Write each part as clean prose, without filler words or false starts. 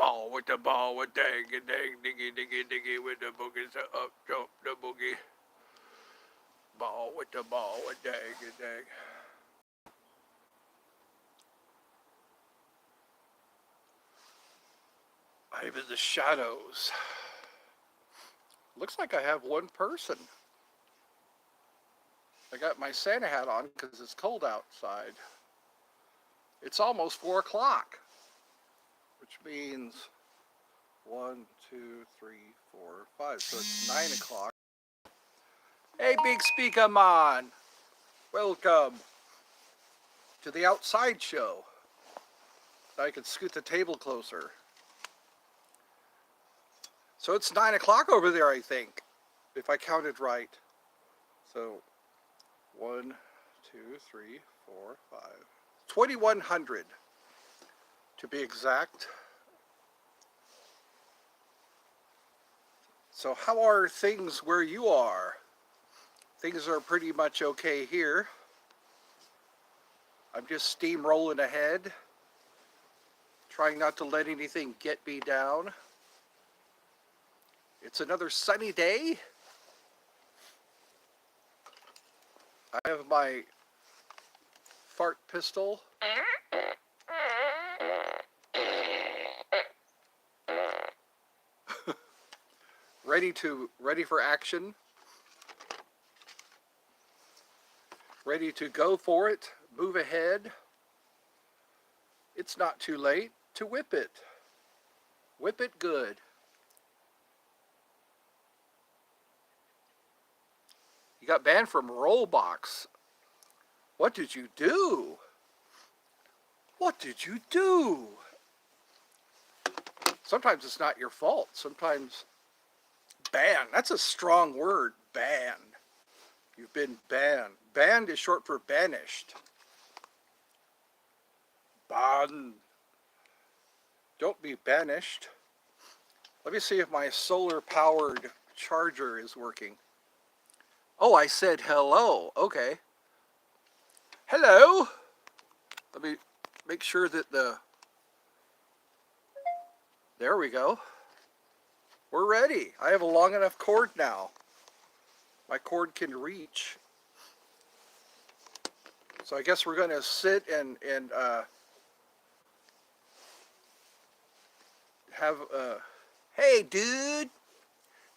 Ball with the ball with dang and dang diggy diggy diggy with the boogie so up jump the boogie. Ball with the ball with dang and dang. I'm in the shadows. Looks like I have one person. I got my Santa hat on because it's cold outside. It's almost 4 o'clock, which means 1, 2, 3, 4, 5. So it's 9 o'clock. Hey, big speaker man. Welcome to the outside show. I can scoot the table closer. So it's 9 o'clock over there, I think, if I counted right. So 1, 2, 3, 4, 5. 2100 to be exact. So how are things where you are? Things are pretty much okay here. I'm just steamrolling ahead, trying not to let anything get me down. It's another sunny day. I have my fart pistol. ready for action. Ready to go for it. Move ahead. It's not too late to whip it. Whip it good. You got banned from Roblox. What did you do? What did you do? Sometimes it's not your fault. Sometimes banned. That's a strong word, banned. You've been banned. Banned is short for banished. Banned. Don't be banished. Let me see if my solar-powered charger is working. Oh, I said hello. Okay. Hello. Let me make sure that there we go. We're ready. I have a long enough cord now. My cord can reach. So I guess we're going to sit and have hey dude.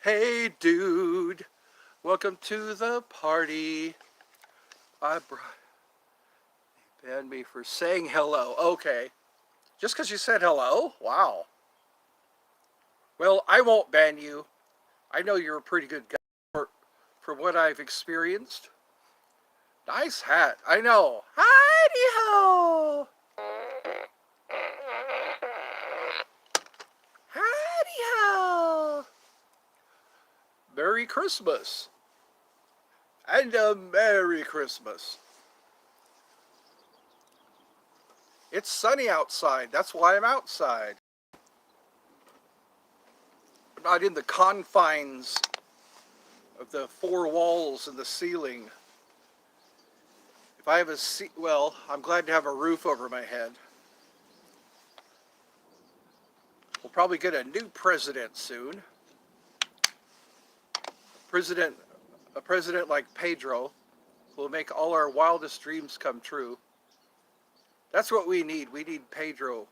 Hey dude. Welcome to the party. Banned me for saying hello. Okay. Just because you said hello? Wow. Well, I won't ban you. I know you're a pretty good guy from what I've experienced. Nice hat. I know. Howdy-ho. Howdy-ho. Merry Christmas. And a Merry Christmas. It's sunny outside. That's why I'm outside. I'm not in the confines of the 4 walls and the ceiling. If I have a seat, well, I'm glad to have a roof over my head. We'll probably get a new president soon. A president like Pedro will make all our wildest dreams come true. That's what we need. We need Pedro.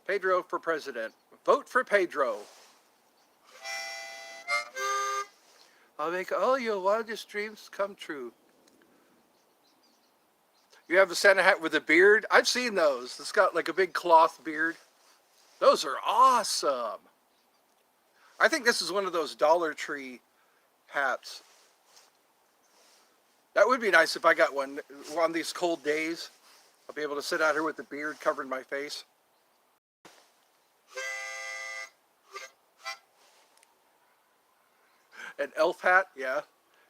Pedro for president. Vote for Pedro. I'll make all your wildest dreams come true. You have a Santa hat with a beard? I've seen those. It's got like a big cloth beard. Those are awesome. I think this is one of those Dollar Tree hats. That would be nice if I got one on these cold days. I'll be able to sit out here with the beard covering my face. An elf hat, yeah.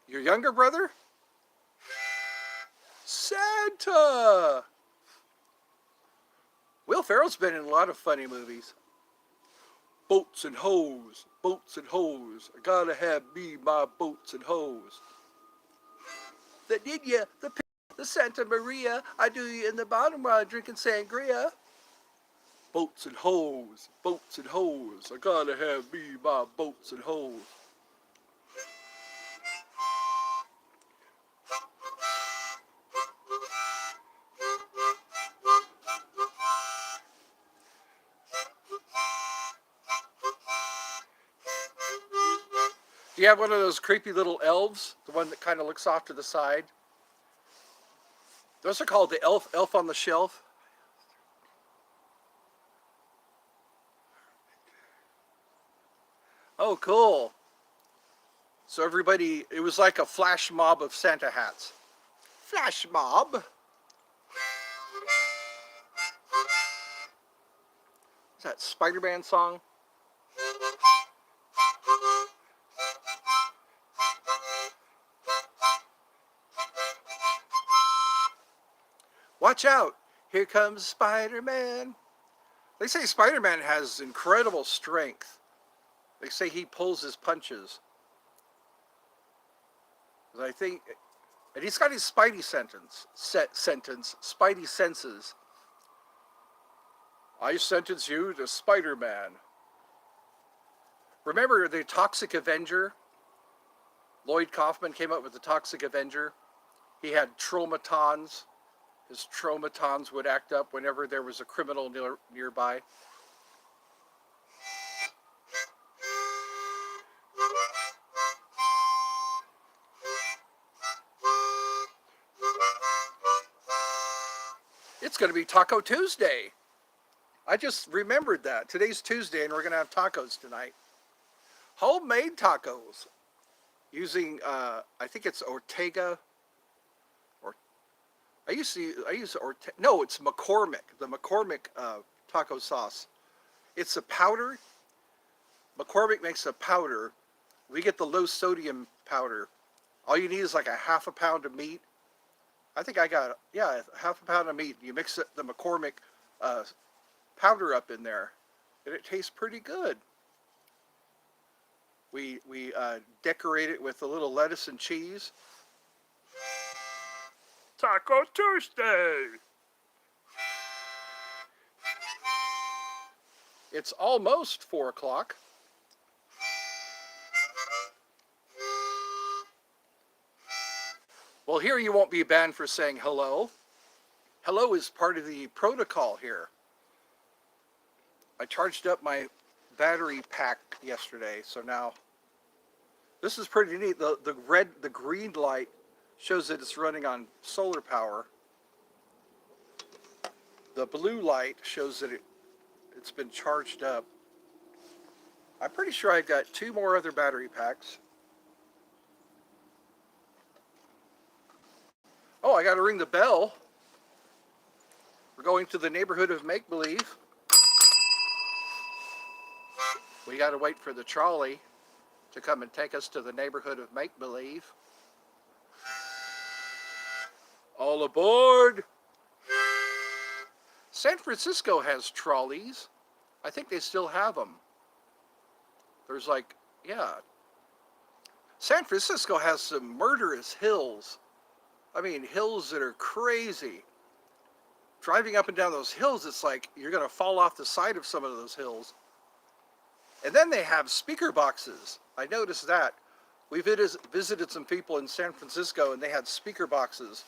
Your younger brother? Santa! Will Ferrell's been in a lot of funny movies. Boats and hoes, boats and hoes. I gotta have me my boats and hoes. The Niña, the Santa Maria, I do you in the bottom while I'm drinking sangria. Boats and hoes, boats and hoes. I gotta have me my boats and hoes. Do you have one of those creepy little elves? The one that kind of looks off to the side? Those are called the elf on the shelf. Oh, cool. So everybody, it was like a flash mob of Santa hats. Flash mob? Is that Spider-Man song? Watch out! Here comes Spider-Man. They say Spider-Man has incredible strength. They say he pulls his punches. I think, and he's got his Spidey Spidey senses. I sentence you to Spider-Man. Remember the Toxic Avenger? Lloyd Kaufman came up with the Toxic Avenger. He had traumatons. His traumatons would act up whenever there was a criminal nearby. It's going to be Taco Tuesday. I just remembered that. Today's Tuesday and we're going to have tacos tonight. Homemade tacos. Using, I think it's Ortega. It's McCormick. The McCormick taco sauce. It's a powder. McCormick makes a powder. We get the low sodium powder. All you need is like a half a pound of meat. I think I got, half a pound of meat. You mix the McCormick powder up in there, and it tastes pretty good. We decorate it with a little lettuce and cheese. Taco Tuesday! It's almost 4 o'clock. Well, here you won't be banned for saying hello. Hello is part of the protocol here. I charged up my battery pack yesterday, so now this is pretty neat. The green light shows that it's running on solar power. The blue light shows that it's been charged up. I'm pretty sure I've got 2 more other battery packs. Oh, I got to ring the bell. We're going to the neighborhood of make-believe. We got to wait for the trolley to come and take us to the neighborhood of make-believe. All aboard! San Francisco has trolleys. I think they still have them. There's like, San Francisco has some murderous hills. I mean, hills that are crazy. Driving up and down those hills, it's like you're going to fall off the side of some of those hills. And then they have speaker boxes. I noticed that. We visited some people in San Francisco and they had speaker boxes.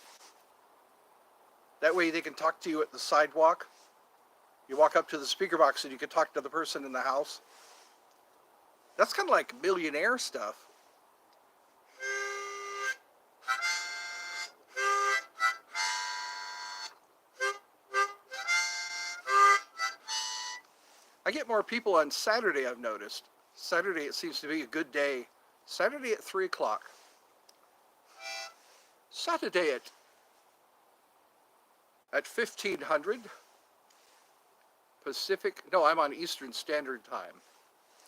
That way they can talk to you at the sidewalk. You walk up to the speaker box and you can talk to the person in the house. That's kind of like millionaire stuff. I get more people on Saturday, I've noticed. Saturday, it seems to be a good day. Saturday at 3 o'clock. Saturday at 1500 Pacific. No, I'm on Eastern Standard Time.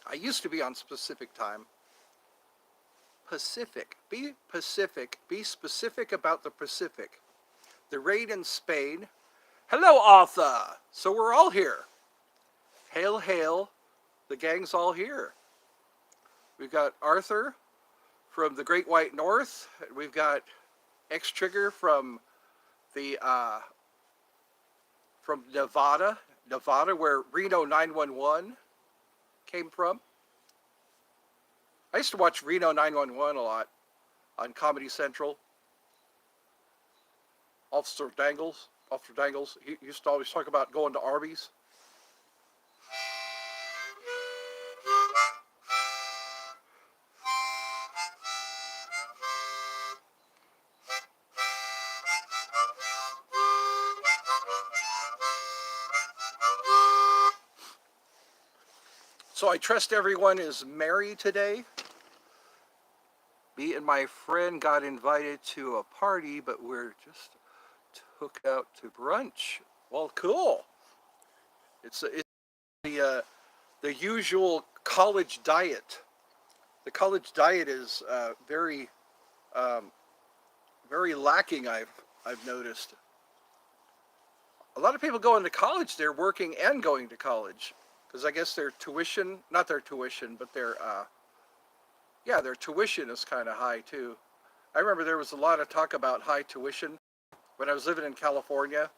I used to be on Pacific Time. Pacific. Be Pacific. Be specific about the Pacific. The raid in Spain. Hello, Arthur. So we're all here. Hail, hail. The gang's all here. We've got Arthur from the Great White North. We've got X-Trigger from the from Nevada, Nevada, where Reno 911 came from. I used to watch Reno 911 a lot on Comedy Central. Officer Dangles, he used to always talk about going to Arby's. So I trust everyone is merry today. Me and my friend got invited to a party, but we're just took out to brunch. Well, cool. It's the usual college diet. The college diet is um, very lacking. I've noticed. A lot of people going to college. They're working and going to college because I guess their tuition, not their tuition, but their tuition is kind of high too. I remember there was a lot of talk about high tuition when I was living in California.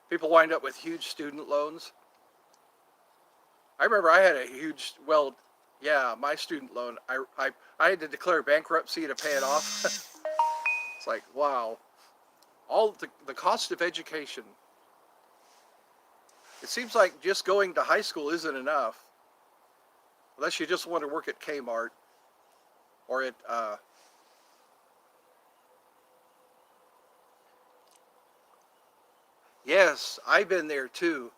People wind up with huge student loans. I remember I had a huge, well, yeah, my student loan. I had to declare bankruptcy to pay it off. It's like, wow, all the cost of education. It seems like just going to high school isn't enough, unless you just want to work at Kmart or at yes, I've been there too.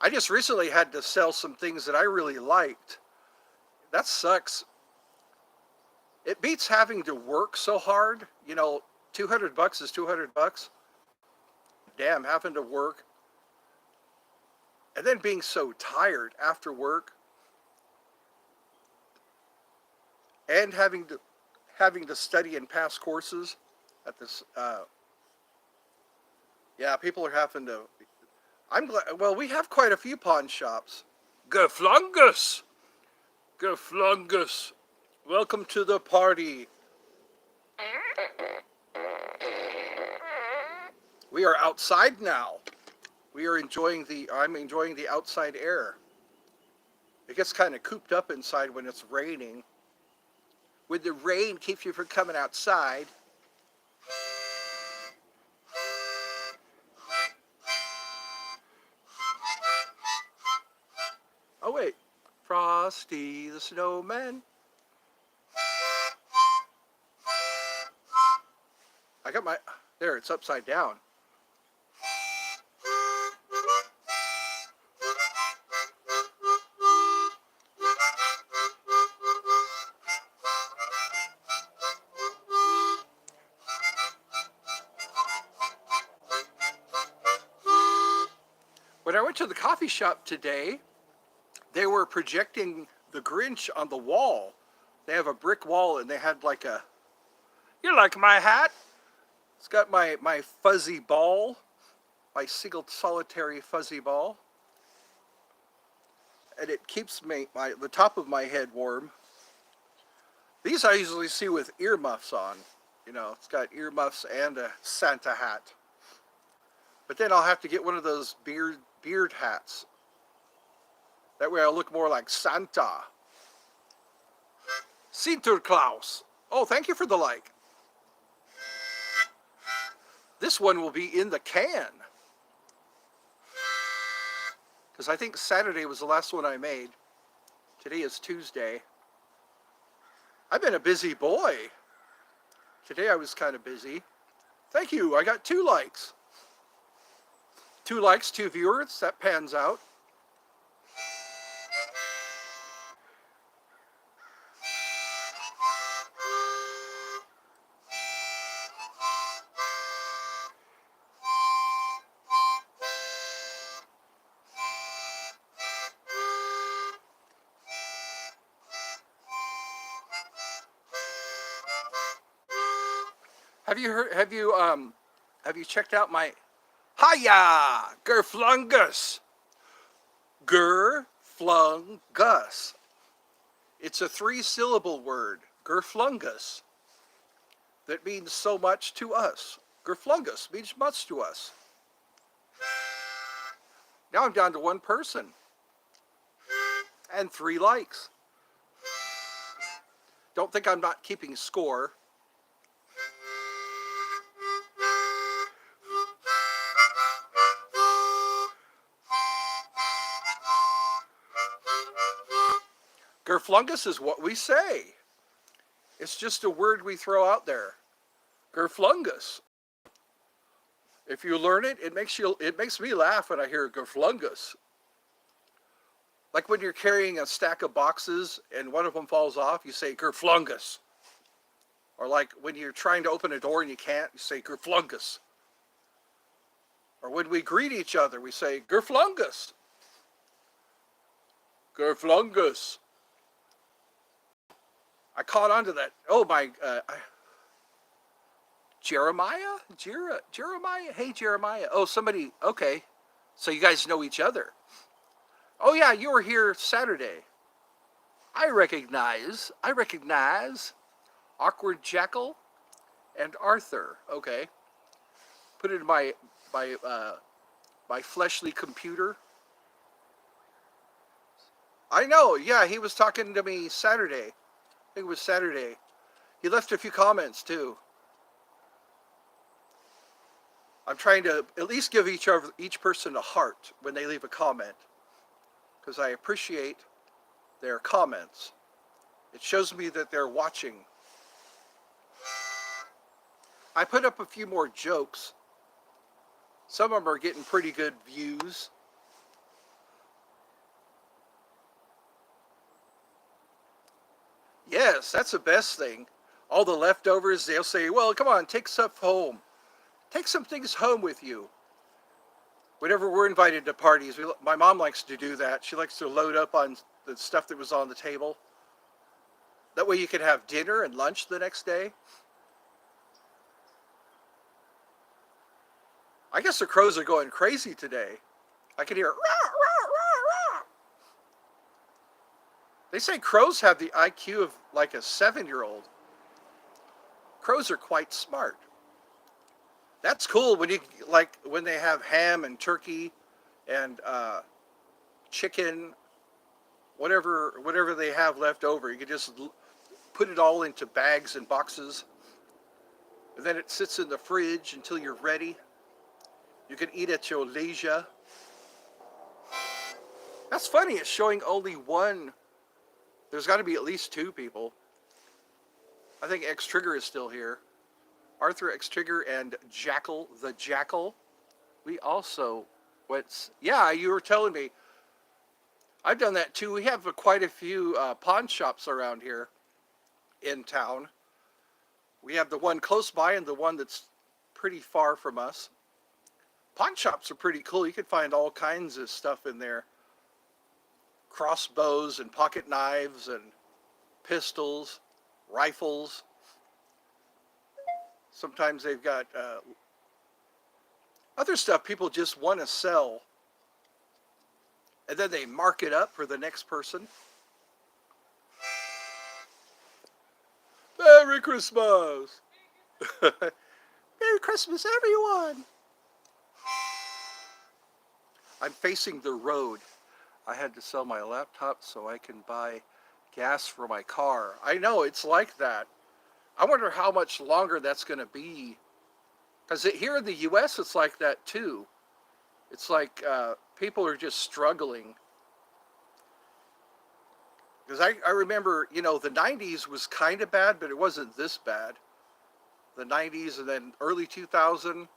I just recently had to sell some things that I really liked. That sucks. It beats having to work so hard. 200 bucks is 200 bucks. Damn, having to work and then being so tired after work and having to study and pass courses at this yeah, people are having to. I'm glad. Well, we have quite a few pawn shops. Geflungus! Geflungus! Welcome to the party. We are outside now. I'm enjoying the outside air. It gets kind of cooped up inside when it's raining. When the rain keeps you from coming outside. Oh wait, Frosty the Snowman. I got there, it's upside down. When I went to the coffee shop today, they were projecting the Grinch on the wall. They have a brick wall and they had like you like my hat? It's got my fuzzy ball, my single solitary fuzzy ball. And it keeps the top of my head warm. These I usually see with earmuffs on. It's got earmuffs and a Santa hat. But then I'll have to get one of those beard hats. That way I'll look more like Santa. Sinterklaas. Oh, thank you for the like. This one will be in the can. Because I think Saturday was the last one I made. Today is Tuesday. I've been a busy boy. Today I was kind of busy. Thank you. I got 2 likes. 2 likes, 2 viewers. That pans out. Have you checked out my Hiya Gerflungus? Gerflungus. It's a 3-syllable word, Gerflungus, that means so much to us. Gerflungus means much to us. Now I'm down to one person and 3 likes. Don't think I'm not keeping score. Gerflungus is what we say. It's just a word we throw out there. Gerflungus. If you learn it, it makes me laugh when I hear Gerflungus. Like when you're carrying a stack of boxes and one of them falls off, you say Gerflungus. Or like when you're trying to open a door and you can't, you say Gerflungus. Or when we greet each other, we say Gerflungus. Gerflungus. I caught on to that. Oh my, Jeremiah? Jeremiah? Hey, Jeremiah. Oh, somebody, okay. So you guys know each other. Oh yeah, you were here Saturday. I recognize Awkward Jackal and Arthur. Okay. Put it in my fleshly computer. I know, yeah, he was talking to me Saturday. I think it was Saturday. He left a few comments too. I'm trying to at least give each person a heart when they leave a comment, because I appreciate their comments. It shows me that they're watching. I put up a few more jokes. Some of them are getting pretty good views. Yes, that's the best thing. All the leftovers, they'll say, well, come on, take stuff home. Take some things home with you. Whenever we're invited to parties, my mom likes to do that. She likes to load up on the stuff that was on the table. That way you can have dinner and lunch the next day. I guess the crows are going crazy today. I can hear rah, rah, rah, rah. They say crows have the IQ of like a 7-year-old. Crows are quite smart. That's cool when when they have ham and turkey and chicken, whatever they have left over. You can just put it all into bags and boxes, and then it sits in the fridge until you're ready. You can eat at your leisure. That's funny. It's showing only one. There's got to be at least 2 people. I think X Trigger is still here. Arthur X Trigger and Jackal the Jackal. We also went. Yeah, you were telling me. I've done that too. We have quite a few pawn shops around here in town. We have the one close by and the one that's pretty far from us. Pawn shops are pretty cool. You can find all kinds of stuff in there. Crossbows and pocket knives and pistols, rifles. Sometimes they've got other stuff people just want to sell. And then they mark it up for the next person. Merry Christmas! Merry Christmas, everyone! I'm facing the road. I had to sell my laptop so I can buy gas for my car. I know, it's like that. I wonder how much longer that's going to be. Because here in the U.S., it's like that too. It's like people are just struggling. Because I remember, the 90s was kind of bad, but it wasn't this bad. The 90s and then early 2000.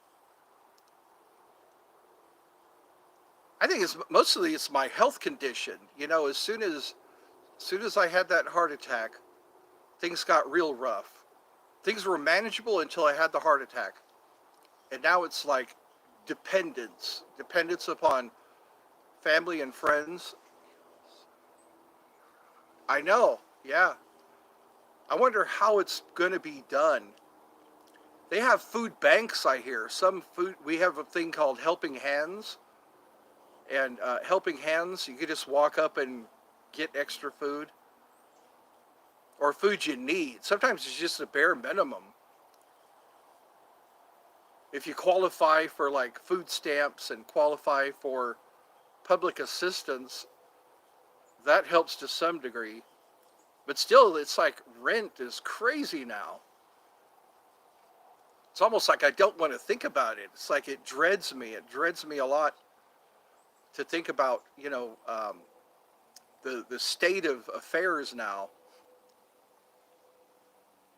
I think it's my health condition. As soon as I had that heart attack, things got real rough. Things were manageable until I had the heart attack. And now it's like dependence upon family and friends. I know, yeah. I wonder how it's going to be done. They have food banks, I hear. We have a thing called Helping Hands. And Helping Hands, you could just walk up and get extra food. Or food you need. Sometimes it's just a bare minimum. If you qualify for like food stamps and qualify for public assistance, that helps to some degree. But still, it's like rent is crazy now. It's almost like I don't want to think about it. It's like it dreads me. It dreads me a lot to think about, the state of affairs now.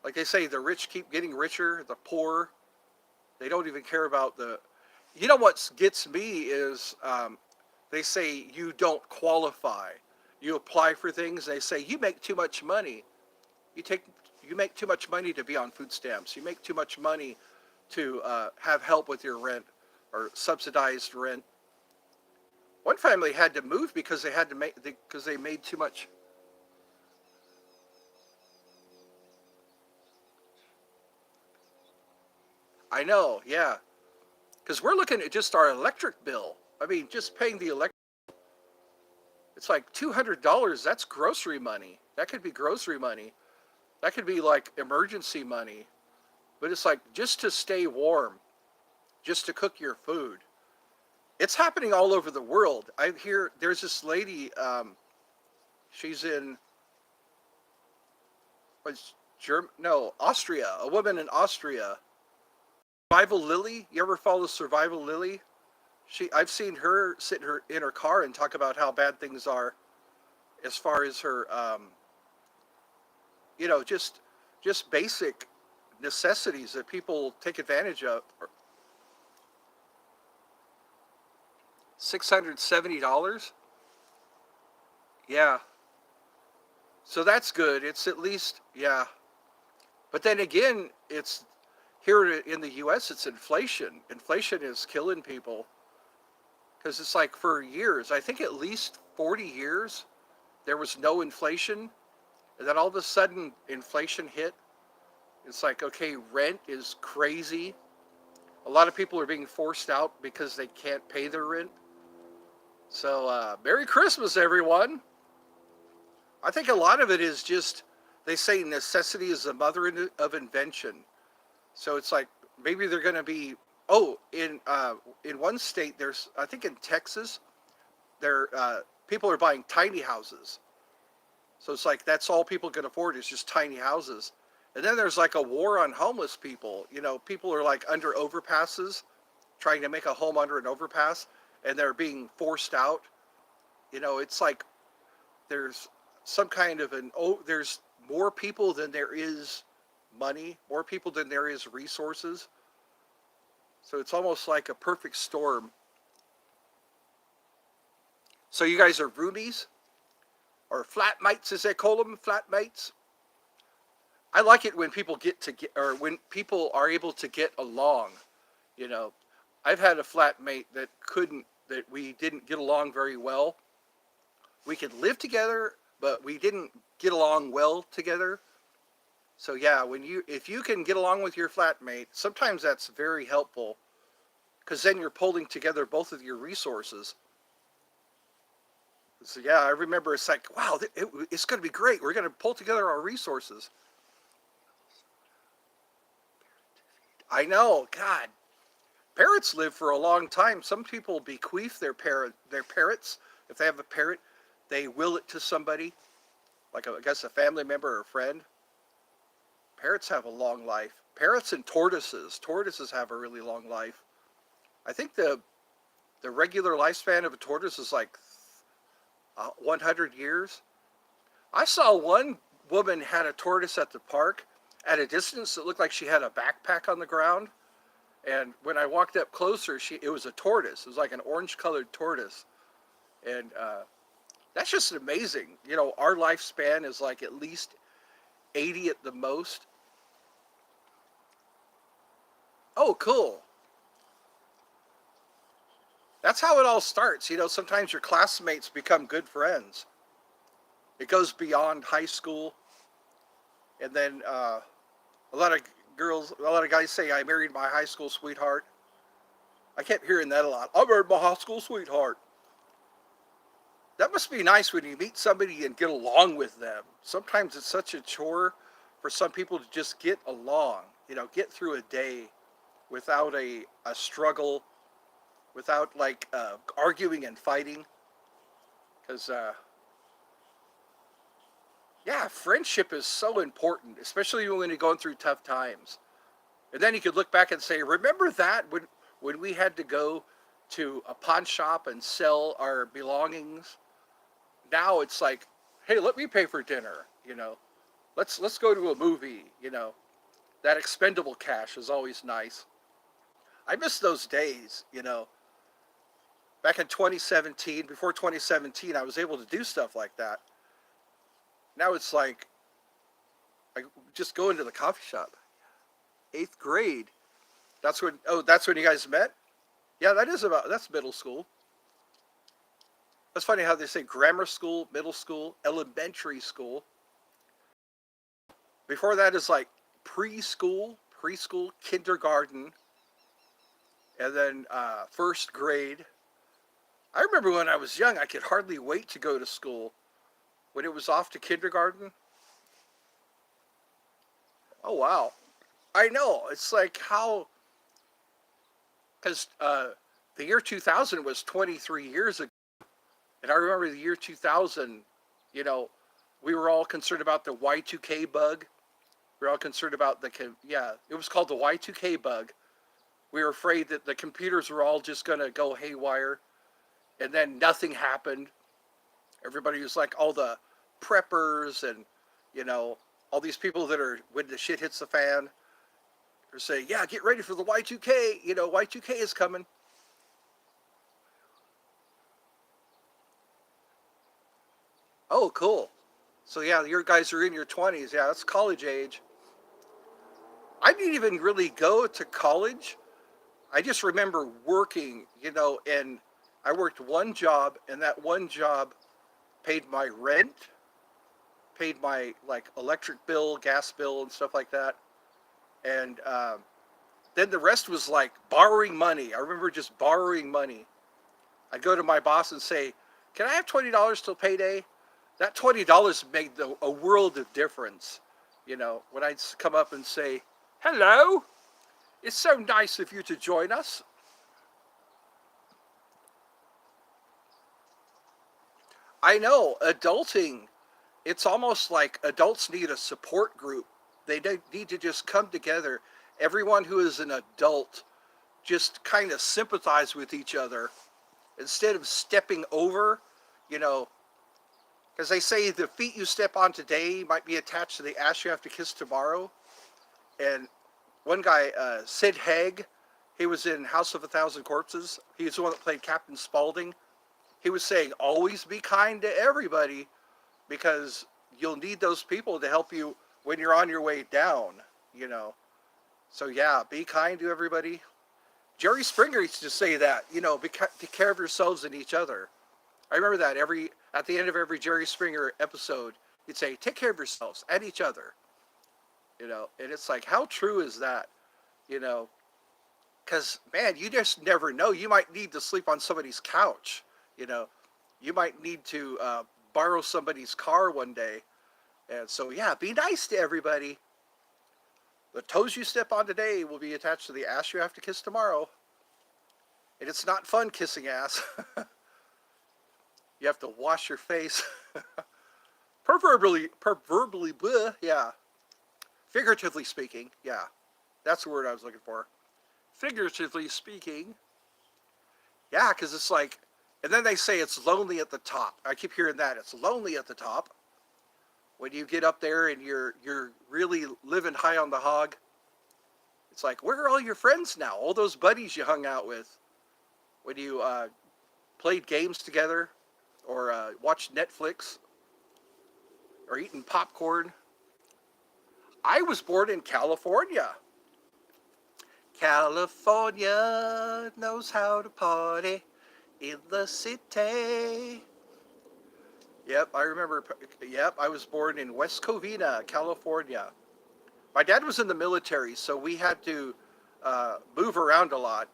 Like they say, the rich keep getting richer, the poor, they don't even care about the. You know what gets me is they say you don't qualify. You apply for things, they say you make too much money. You take you make too much money to be on food stamps. You make too much money to have help with your rent or subsidized rent. One family had to move because they had to make because they made too much. I know, yeah, because we're looking at just our electric bill. I mean, just paying the electric. It's like $200. That's grocery money. That could be grocery money. That could be like emergency money. But it's like just to stay warm, just to cook your food. It's happening all over the world. I hear there's this lady. She's in what's No, Austria. A woman in Austria. Survival Lily. You ever follow Survival Lily? I've seen her sit in her car and talk about how bad things are as far as her, just basic necessities that people take advantage of. $670. Yeah. So that's good. It's at least, yeah. But then again, it's here in the U.S. It's inflation. Inflation is killing people because it's like for years. I think at least 40 years there was no inflation, and then all of a sudden inflation hit. It's like, okay, rent is crazy. A lot of people are being forced out because they can't pay their rent. So, Merry Christmas, everyone. I think a lot of it is just, they say necessity is the mother of invention. So it's like maybe they're going to be, in one state, there's, I think in Texas, people are buying tiny houses. So it's like that's all people can afford is just tiny houses. And then there's like a war on homeless people. People are like under overpasses, trying to make a home under an overpass, and they're being forced out. It's like there's some kind of there's more people than there is money, more people than there is resources. So it's almost like a perfect storm. So you guys are roomies or flatmates, as they call them, flatmates. I like it when people or when people are able to get along. You know, I've had a flatmate that we didn't get along very well. We could live together, but we didn't get along well together. So yeah, if you can get along with your flatmate, sometimes that's very helpful because then you're pulling together both of your resources. So yeah, I remember it's like, wow, it's going to be great. We're going to pull together our resources. I know, God. Parrots live for a long time. Some people bequeath their parrots. If they have a parrot, they will it to somebody, like I guess a family member or a friend. Parrots have a long life. Parrots and tortoises. Tortoises have a really long life. I think the regular lifespan of a tortoise is like 100 years. I saw one woman had a tortoise at the park at a distance that looked like she had a backpack on the ground. And when I walked up closer, it was a tortoise. It was like an orange-colored tortoise. And that's just amazing. You know, our lifespan is like at least 80 at the most. Oh, cool. That's how it all starts. You know, sometimes your classmates become good friends. It goes beyond high school. And then a lot of a lot of guys say, I married my high school sweetheart. I kept hearing that a lot. I married my high school sweetheart. That must be nice when you meet somebody and get along with them. Sometimes it's such a chore for some people to just get along, you know, get through a day without a struggle, without like arguing and fighting. Because, yeah, friendship is so important, especially when you're going through tough times. And then you could look back and say, remember that when we had to go to a pawn shop and sell our belongings? Now it's like, hey, let me pay for dinner, you know. Let's go to a movie, you know. That expendable cash is always nice. I miss those days, you know. Back in 2017, before 2017, I was able to do stuff like that. Now it's like I just go into the coffee shop. 8th grade. That's when. Oh, that's when you guys met. Yeah, that's middle school. That's funny how they say grammar school, middle school, elementary school. Before that is like preschool, kindergarten, and then 1st grade. I remember when I was young, I could hardly wait to go to school. When it was off to kindergarten, oh wow, I know. It's like how, because the year 2000 was 23 years ago, and I remember the year 2000. You know, we were all concerned about the Y2K bug. We were all concerned about yeah, it was called the Y2K bug. We were afraid that the computers were all just gonna go haywire, and then nothing happened. Everybody was like all the preppers and you know all these people that are when the shit hits the fan are saying, yeah, get ready for the Y2K. You know, Y2K is coming. Oh, cool. So yeah, your guys are in your 20s. Yeah, that's college age. I didn't even really go to college. I just remember working, you know, and I worked one job, and that one job paid my rent, paid my like electric bill, gas bill, and stuff like that. And then the rest was like borrowing money. I remember just borrowing money. I'd go to my boss and say, "Can I have $20 till payday?" That $20 made a world of difference. You know, when I'd come up and say, "Hello, it's so nice of you to join us." I know, adulting, it's almost like adults need a support group. They need to just come together. Everyone who is an adult just kind of sympathize with each other instead of stepping over, you know, because they say the feet you step on today might be attached to the ass you have to kiss tomorrow. And one guy, Sid Haig, he was in House of a Thousand Corpses. He was the one that played Captain Spaulding. He was saying, always be kind to everybody because you'll need those people to help you when you're on your way down, you know. So yeah, be kind to everybody. Jerry Springer used to say that, you know, take care of yourselves and each other. I remember that at the end of every Jerry Springer episode, he'd say, take care of yourselves and each other, you know. And it's like, how true is that, you know? Because man, you just never know. You might need to sleep on somebody's couch, you know. You might need to borrow somebody's car one day. And so, yeah, be nice to everybody. The toes you step on today will be attached to the ass you have to kiss tomorrow. And it's not fun kissing ass. You have to wash your face. Proverbially, bleh, yeah. Figuratively speaking, yeah. That's the word I was looking for. Figuratively speaking, yeah, because it's like, and then they say it's lonely at the top. I keep hearing that. It's lonely at the top. When you get up there and you're really living high on the hog, it's like, where are all your friends now? All those buddies you hung out with when you played games together or watched Netflix or eating popcorn. I was born in California. California knows how to party in the city. Yep, I remember. Yep, I was born in West Covina, California. My dad was in the military, so we had to move around a lot.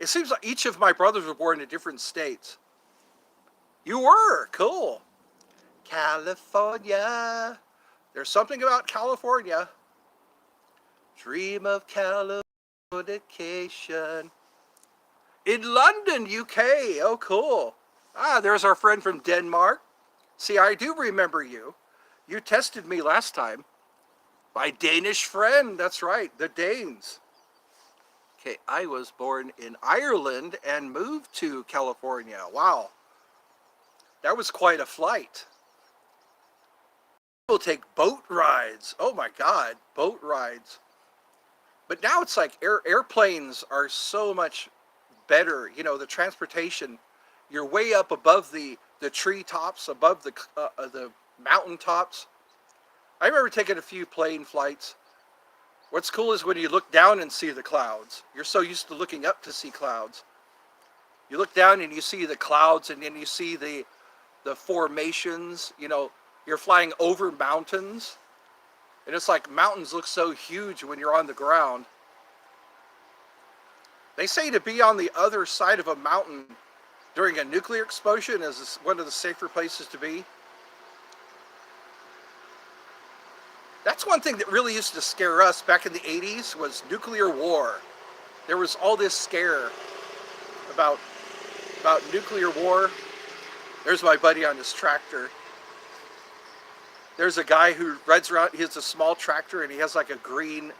It seems like each of my brothers were born in different states. You were cool. California. There's something about California. Dream of Californication. In London, UK. Oh, cool. Ah, there's our friend from Denmark. See, I do remember you. You tested me last time. My Danish friend, that's right, the Danes. Okay, I was born in Ireland and moved to California. Wow, that was quite a flight. We'll take boat rides. Oh my God, boat rides. But now it's like airplanes are so much better. You know, the transportation, you're way up above the tree tops, above the mountain tops. I remember taking a few plane flights. What's cool is when you look down and see the clouds. You're so used to looking up to see clouds. You look down and you see the clouds, and then you see the formations. You know, you're flying over mountains, and it's like mountains look so huge when you're on the ground. They say to be on the other side of a mountain during a nuclear explosion is one of the safer places to be. That's one thing that really used to scare us back in the 80s was nuclear war. There was all this scare about nuclear war. There's my buddy on his tractor. There's a guy who rides around. He has a small tractor and he has like a green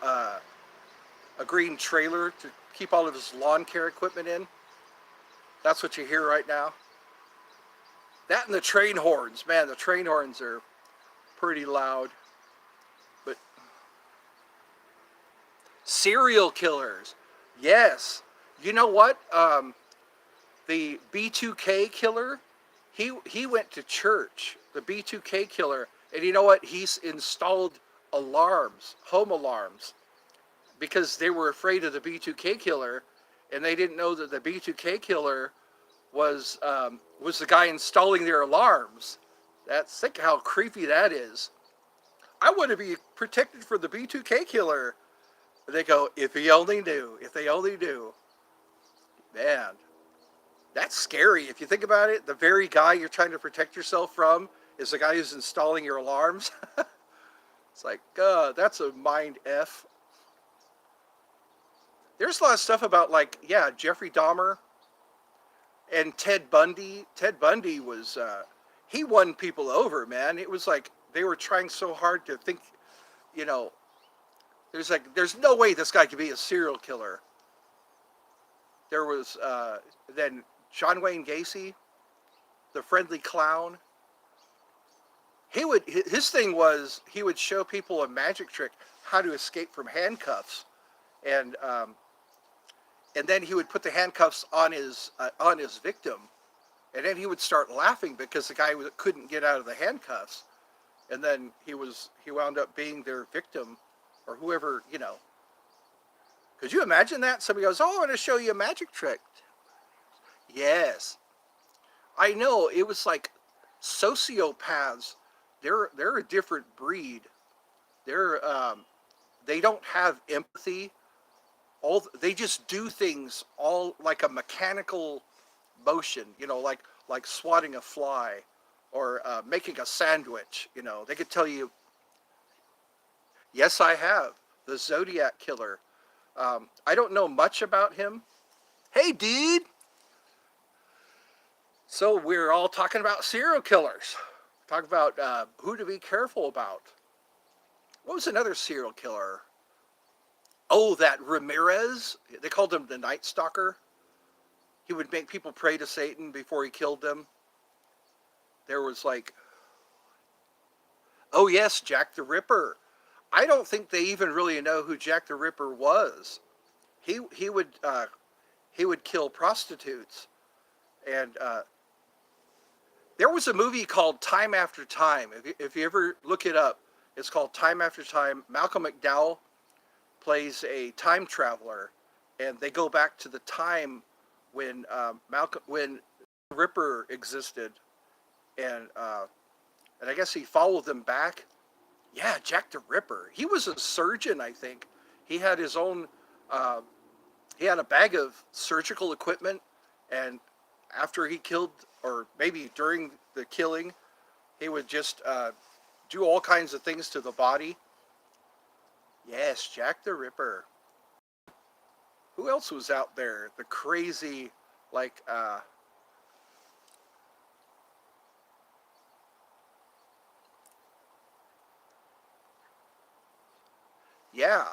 trailer to keep all of his lawn care equipment in. That's what you hear right now. That and the train horns, man. The train horns are pretty loud. But serial killers, yes. You know what? The B2K killer, he went to church. The B2K killer, and you know what? He's installed alarms, home alarms, because they were afraid of the B2K killer, and they didn't know that the B2K killer was the guy installing their alarms. Think how creepy that is. I want to be protected from the B2K killer. They go, if he only knew, if they only knew. Man, that's scary. If you think about it, the very guy you're trying to protect yourself from is the guy who's installing your alarms. It's like, that's a mind F. There's a lot of stuff about, like, yeah, Jeffrey Dahmer and Ted Bundy. Ted Bundy was, he won people over, man. It was like they were trying so hard to think, you know, there's no way this guy could be a serial killer. There was, then John Wayne Gacy, the friendly clown. His thing was he would show people a magic trick how to escape from handcuffs, and then he would put the handcuffs on his victim, and then he would start laughing because the guy couldn't get out of the handcuffs, and then he wound up being their victim, or whoever, you know. Could you imagine that? Somebody goes, "Oh, I want to show you a magic trick." Yes, I know. It was like sociopaths. They're a different breed. They're they don't have empathy. They just do things all like a mechanical motion. You know, like swatting a fly, or making a sandwich. You know, they could tell you. Yes, I have the Zodiac killer. I don't know much about him. Hey, dude. So we're all talking about serial killers. Talk about who to be careful about. What was another serial killer? Oh, that Ramirez. They called him the Night Stalker. He would make people pray to Satan before he killed them. There was like, oh yes, Jack the Ripper. I don't think they even really know who Jack the Ripper was. He would kill prostitutes, and there was a movie called Time After Time. If you ever look it up, it's called Time After Time. Malcolm McDowell plays a time traveler, and they go back to the time when when Ripper existed, and I guess he followed them back. Yeah, Jack the Ripper. He was a surgeon, I think. He had his own. Uh, he had a bag of surgical equipment, and after he killed, or maybe during the killing, he would just do all kinds of things to the body. Yes, Jack the Ripper. Who else was out there? The crazy, like, Yeah.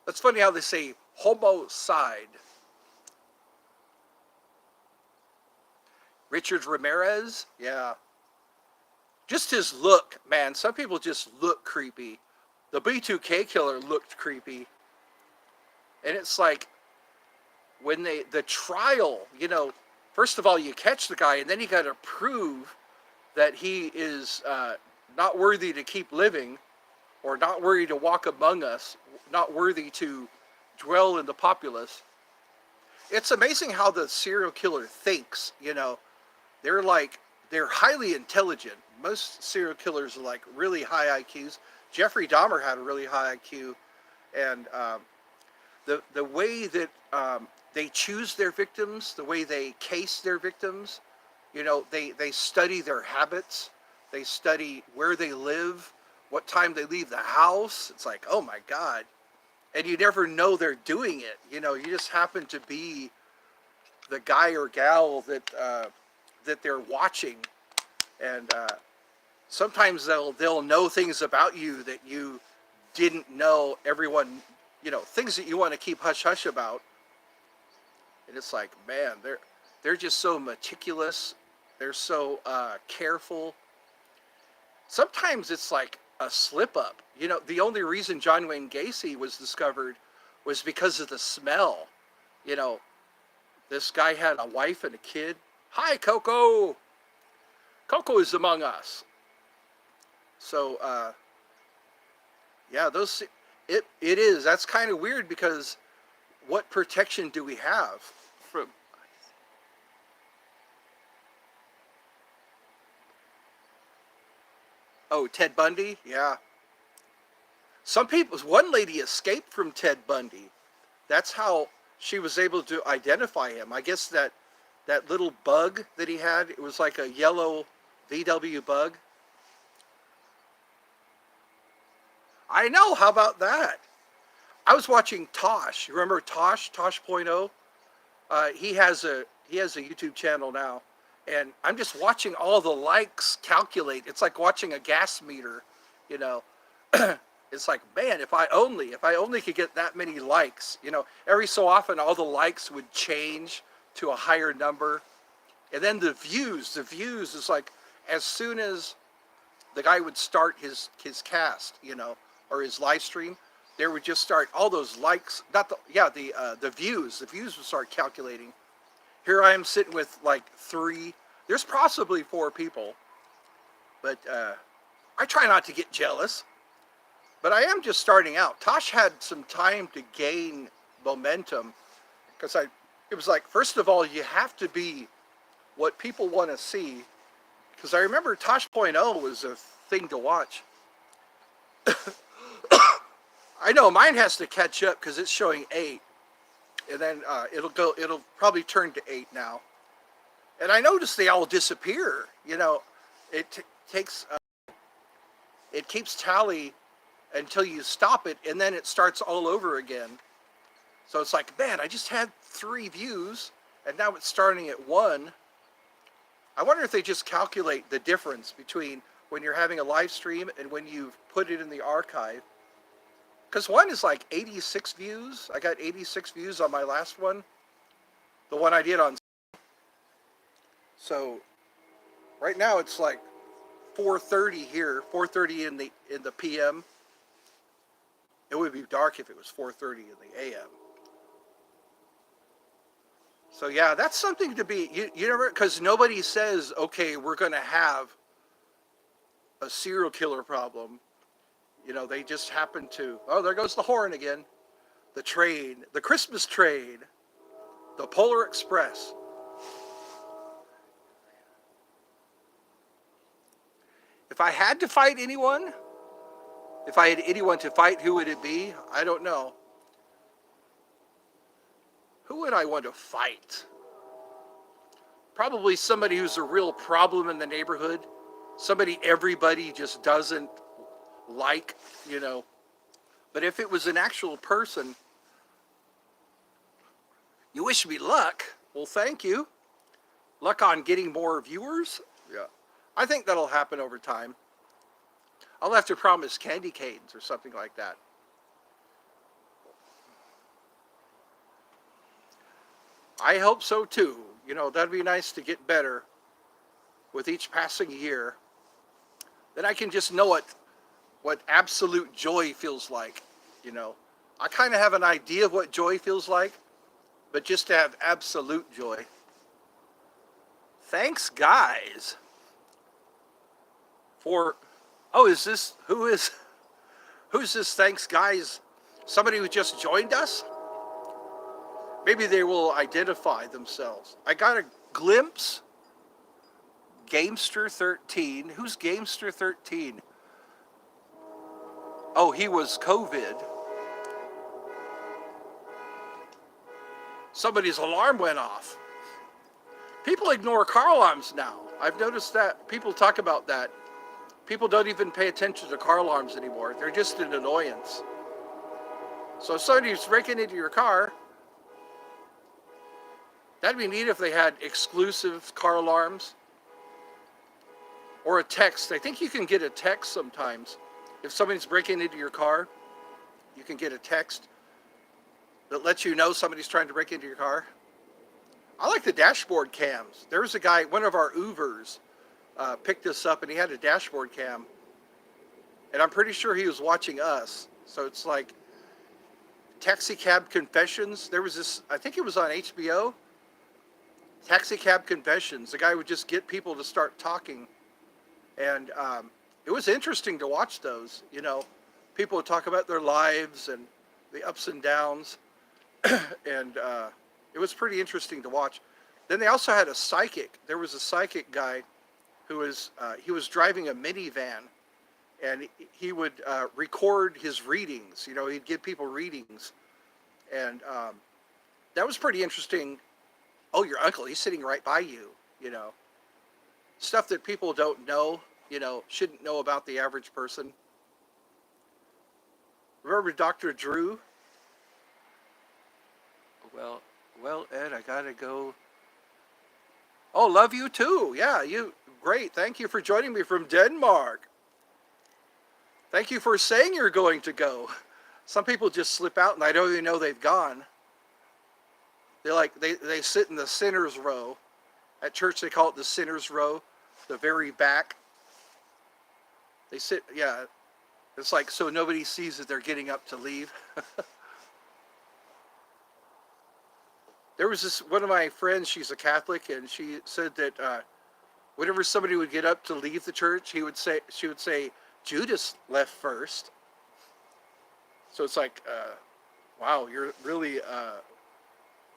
That's funny how they say homicide. Richard Ramirez? Yeah. Just his look, man. Some people just look creepy. The B2K killer looked creepy. And it's like, when the trial, first of all, you catch the guy, and then you got to prove that he is not worthy to keep living, or not worthy to walk among us, not worthy to dwell in the populace. It's amazing how the serial killer thinks. They're like, they're highly intelligent. Most serial killers are like really high IQs. Jeffrey Dahmer had a really high IQ, and the way that they choose their victims, the way they case their victims, they study their habits, they study where they live, what time they leave the house. It's like, oh my God. And you never know they're doing it. You just happen to be the guy or gal that they're watching, and sometimes they'll know things about you that you didn't know. Everyone, things that you want to keep hush hush about. And it's like, man, they're just so meticulous. They're so careful. Sometimes it's like a slip up. The only reason John Wayne Gacy was discovered was because of the smell. This guy had a wife and a kid. Hi, Coco. Coco is among us. So, yeah, it is. That's kind of weird, because what protection do we have from? Oh, Ted Bundy? Yeah. One lady escaped from Ted Bundy. That's how she was able to identify him. I guess that little bug that he had, it was like a yellow VW bug. I know, how about that? I was watching Tosh. You remember Tosh? Tosh.0? He has a YouTube channel now, and I'm just watching all the likes calculate. It's like watching a gas meter, you know. It's like, man, if I only could get that many likes, every so often all the likes would change to a higher number. And then the views is like, as soon as the guy would start his cast, or his live stream, there would just start all those likes, not the, yeah, the views would start calculating. Here I am sitting with like 3, there's possibly 4 people, but I try not to get jealous. But I am just starting out. Tosh had some time to gain momentum, because it was like, first of all, you have to be what people want to see. Because I remember Tosh.0 was a thing to watch. I know mine has to catch up because it's showing 8, and then it'll probably turn to 8 now. And I noticed they all disappear. It takes it keeps tally until you stop it, and then it starts all over again. So it's like, man, I just had 3 views, and now it's starting at 1. I wonder if they just calculate the difference between when you're having a live stream and when you've put it in the archive. Because one is like 86 views. I got 86 views on my last one. The one I did on. So right now it's like 4:30 here, 4:30 in the PM. It would be dark if it was 4:30 in the AM. So yeah, that's something to be, you never, because nobody says, okay, we're going to have a serial killer problem. They just happen to, oh, there goes the horn again. The train, the Christmas train, the Polar Express. If I had to fight anyone, if I had anyone to fight, who would it be? I don't know. Who would I want to fight? Probably somebody who's a real problem in the neighborhood. Somebody everybody just doesn't like, But if it was an actual person, you wish me luck. Well, thank you. Luck on getting more viewers? Yeah. I think that'll happen over time. I'll have to promise candy canes or something like that. I hope so too. You know, that'd be nice to get better with each passing year. Then I can just know what absolute joy feels like. You know, I kind of have an idea of what joy feels like, but just to have absolute joy. Thanks, guys, for. Oh, is this who's this? Thanks, guys. Somebody who just joined us. Maybe they will identify themselves. I got a glimpse. Gamester 13. Who's Gamester 13? Oh, he was COVID. Somebody's alarm went off. People ignore car alarms now. I've noticed that. People talk about that. People don't even pay attention to car alarms anymore. They're just an annoyance. So if somebody's breaking into your car, that'd be neat if they had exclusive car alarms. Or a text. I think you can get a text sometimes. If somebody's breaking into your car, you can get a text that lets you know somebody's trying to break into your car. I like the dashboard cams. There was a guy, one of our Ubers, picked this up and he had a dashboard cam. And I'm pretty sure he was watching us. So it's like Taxi Cab Confessions. There was this, I think it was on HBO. Taxi Cab Confessions. The guy would just get people to start talking. And it was interesting to watch those. You know, people would talk about their lives and the ups and downs. And it was pretty interesting to watch. Then they also had a psychic. There was a psychic guy who was, he was driving a minivan. And he would record his readings. You know, he'd give people readings. And that was pretty interesting. Oh, your uncle, he's sitting right by you, you know. Stuff that people don't know, you know, shouldn't know about the average person. Remember Dr. Drew? Well, Ed, I gotta go. Oh, love you too. Yeah, you, great. Thank you for joining me from Denmark. Thank you for saying you're going to go. Some people just slip out and I don't even know they've gone. They sit in the sinner's row. At church they call it the sinner's row, the very back. They sit, yeah. It's like so nobody sees that they're getting up to leave. There was this, one of my friends, she's a Catholic, and she said that whenever somebody would get up to leave the church, she would say, Judas left first. So it's like, wow, you're really,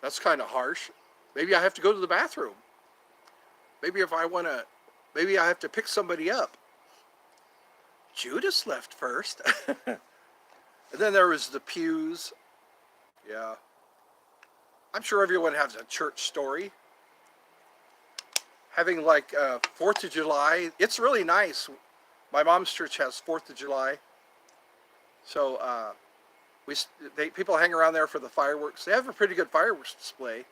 that's kind of harsh. Maybe I have to go to the bathroom. Maybe if I want to, maybe I have to pick somebody up. Judas left first. And then there was the pews. Yeah. I'm sure everyone has a church story. Having like 4th of July, it's really nice. My mom's church has 4th of July. So people hang around there for the fireworks. They have a pretty good fireworks display.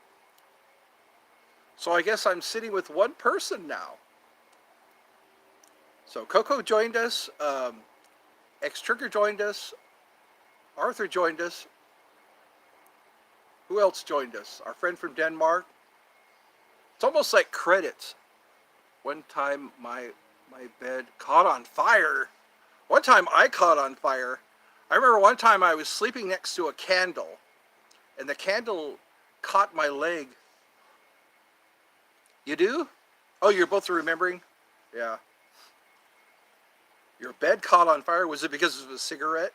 So I guess I'm sitting with one person now. So Coco joined us. X-Trigger joined us. Arthur joined us. Who else joined us? Our friend from Denmark. It's almost like credits. One time my bed caught on fire. One time I caught on fire. I remember one time I was sleeping next to a candle, and the candle caught my leg. You do? Oh, you're both remembering? Yeah. Your bed caught on fire. Was it because of a cigarette?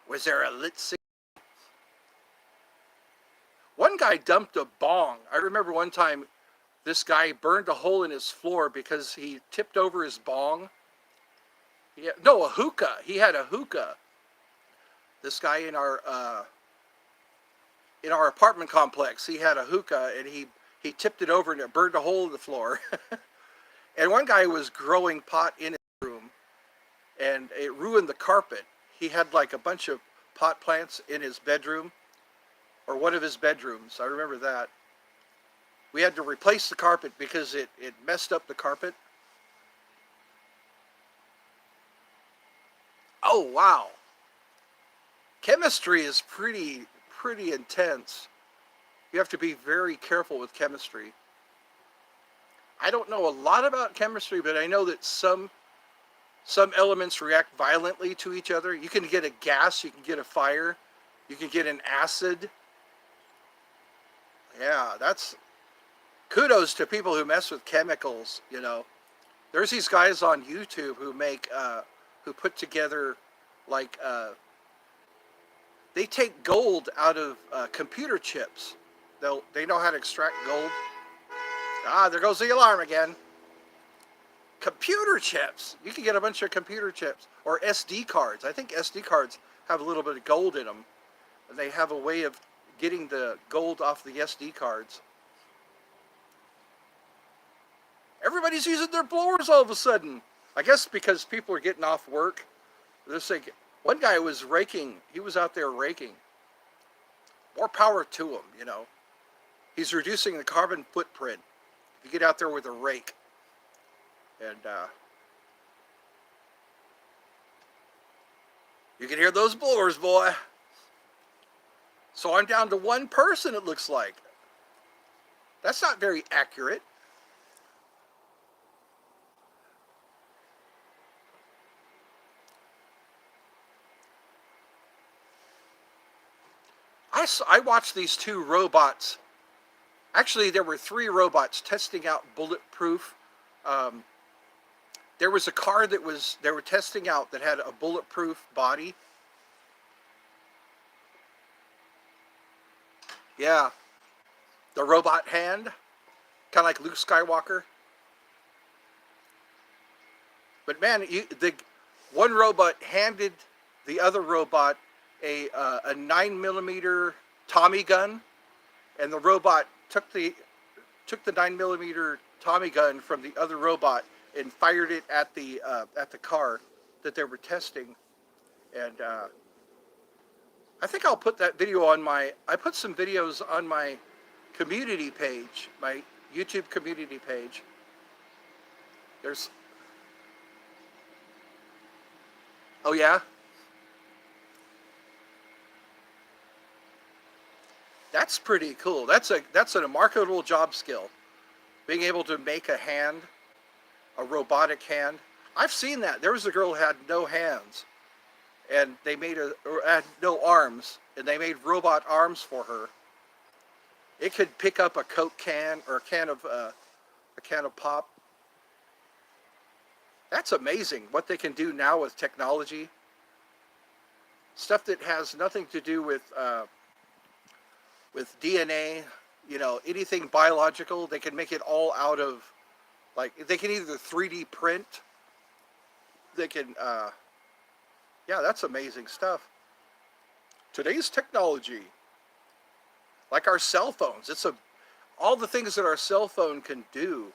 Was there a lit cigarette? One guy dumped a bong. I remember one time this guy burned a hole in his floor because he tipped over his bong. No, a hookah. He had a hookah. This guy in our apartment complex, he had a hookah and he tipped it over and it burned a hole in the floor. And one guy was growing pot in his room and it ruined the carpet. He had like a bunch of pot plants in his bedroom, or one of his bedrooms. I remember that. We had to replace the carpet because it messed up the carpet. Oh, wow. Chemistry is pretty intense. You have to be very careful with chemistry. I don't know a lot about chemistry, but I know that some elements react violently to each other. You can get a gas, you can get a fire, you can get an acid. Yeah, that's kudos to people who mess with chemicals, you know. There's these guys on YouTube who make who put together like they take gold out of computer chips. They know how to extract gold. Ah, there goes the alarm again. Computer chips. You can get a bunch of computer chips or SD cards. I think SD cards have a little bit of gold in them. They have a way of getting the gold off the SD cards. Everybody's using their blowers all of a sudden. I guess because people are getting off work. They're saying, one guy was raking. He was out there raking. More power to him, you know. He's reducing the carbon footprint. You get out there with a rake. And you can hear those blowers, boy. So I'm down to one person, it looks like. That's not very accurate. I watched these two robots. Actually, there were three robots testing out bulletproof. Um, there was a car they were testing out that had a bulletproof body. Yeah, the robot hand, kind of like Luke Skywalker. But man, the one robot handed the other robot a 9mm Tommy gun, and the robot took the 9mm Tommy gun from the other robot and fired it at the car that they were testing. And I think I'll put that video on I put some videos on my community page, my YouTube community page. There's, oh yeah? That's pretty cool. That's a marketable job skill. Being able to make a hand, a robotic hand. I've seen that. There was a girl who had no hands, and they made or had no arms, and they made robot arms for her. It could pick up a Coke can or a can of pop. That's amazing what they can do now with technology. Stuff that has nothing to do with DNA, you know, anything biological. They can make it all out of, like, they can either 3D print. They can, yeah, that's amazing stuff. Today's technology, like our cell phones, all the things that our cell phone can do.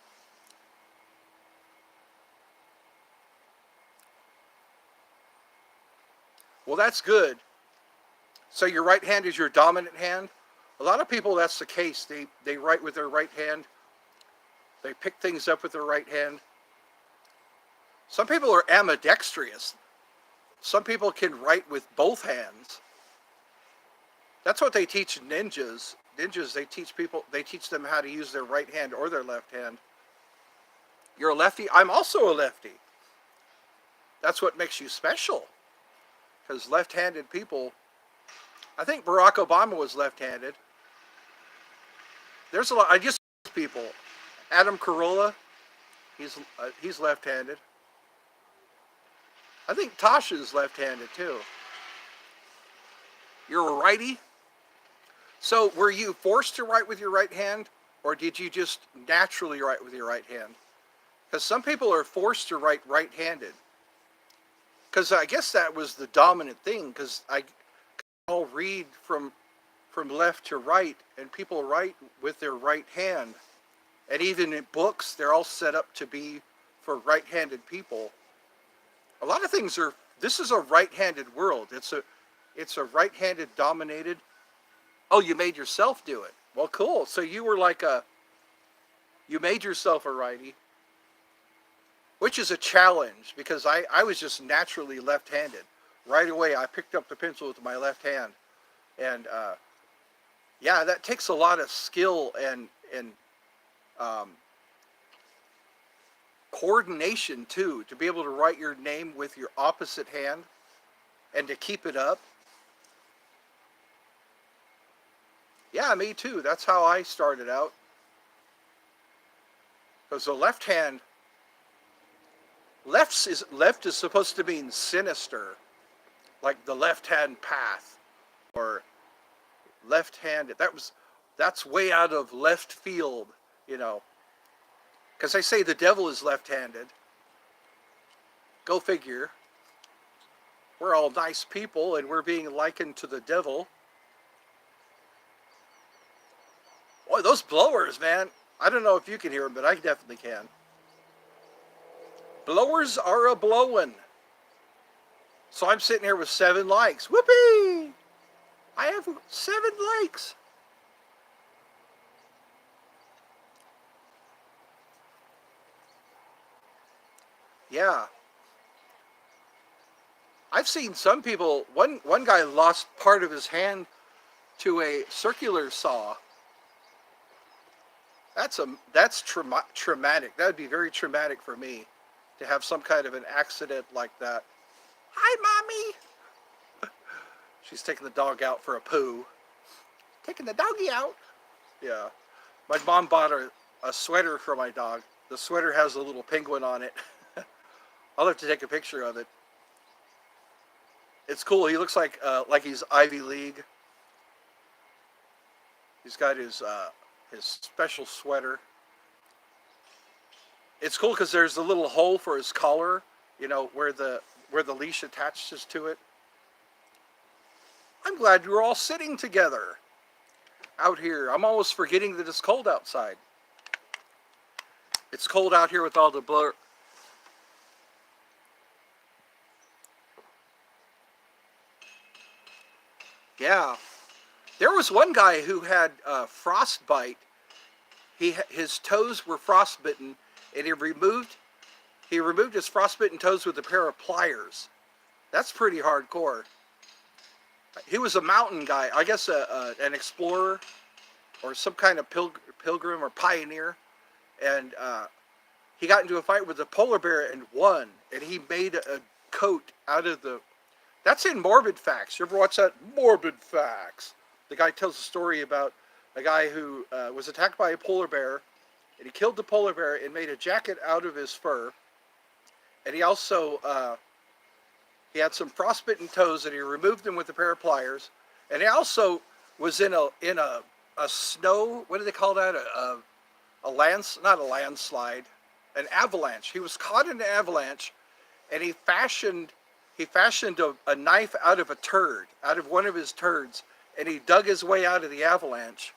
Well, that's good. So your right hand is your dominant hand. A lot of people, that's the case. They write with their right hand. They pick things up with their right hand. Some people are ambidextrous. Some people can write with both hands. That's what they teach ninjas. Ninjas, they teach them how to use their right hand or their left hand. You're a lefty. I'm also a lefty. That's what makes you special. Because left-handed people, I think Barack Obama was left-handed. There's a lot. I just people. Adam Carolla, he's left-handed. I think Tasha's left-handed too. You're a righty. So were you forced to write with your right hand, or did you just naturally write with your right hand? Because some people are forced to write right-handed. Because I guess that was the dominant thing. Because I all read from left to right, and people write with their right hand. And even in books, they're all set up to be for right-handed people. A lot of things are. This is a right-handed world. It's a right-handed dominated. Oh, you made yourself do it. Well, cool. So you were like you made yourself a righty, which is a challenge because I was just naturally left-handed. right away I picked up the pencil with my left hand. And yeah, that takes a lot of skill and um, coordination too, to be able to write your name with your opposite hand and to keep it up. Yeah, me too. That's how I started out. Because the left hand, left is supposed to mean sinister, like the left hand path or left handed. That's way out of left field, you know. Because they say the devil is left handed. Go figure. We're all nice people and we're being likened to the devil. Boy, those blowers, man. I don't know if you can hear them, but I definitely can. Blowers are a blowing. So I'm sitting here with 7 likes. Whoopee! I have 7 likes. Yeah. I've seen some people, one guy lost part of his hand to a circular saw. That's traumatic. That would be very traumatic for me to have some kind of an accident like that. Hi, Mommy. She's taking the dog out for a poo. Taking the doggy out. Yeah. My mom bought a sweater for my dog. The sweater has a little penguin on it. I'll have to take a picture of it. It's cool. He looks like he's Ivy League. He's got his special sweater. It's cool because there's a little hole for his collar, you know, where the leash attaches to it. I'm glad you're all sitting together out here. I'm almost forgetting that it's cold outside. It's cold out here with all the blur. Yeah. There was one guy who had frostbite. His toes were frostbitten, and he removed his frostbitten toes with a pair of pliers. That's pretty hardcore. He was a mountain guy, I guess an explorer or some kind of pilgrim or pioneer, and he got into a fight with a polar bear and won. And he made a coat out of the. That's in Morbid Facts. You ever watch that? Morbid Facts. The guy tells a story about a guy who was attacked by a polar bear, and he killed the polar bear and made a jacket out of his fur. And he also he had some frostbitten toes, and he removed them with a pair of pliers. And he also was in a snow. What do they call that? Not a landslide, an avalanche. He was caught in an avalanche, and he fashioned a knife out of a turd, out of one of his turds, and he dug his way out of the avalanche.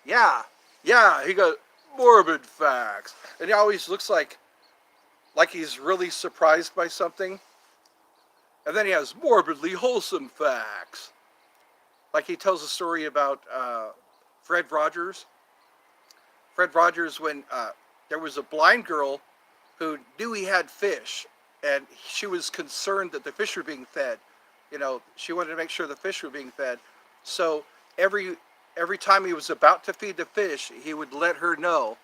Yeah, he goes, Morbid Facts. And he always looks like he's really surprised by something. And then he has morbidly wholesome facts. Like he tells a story about Fred Rogers. Fred Rogers, when there was a blind girl who knew he had fish, and she was concerned that the fish were being fed. You know, she wanted to make sure the fish were being fed. So every time he was about to feed the fish, he would let her know.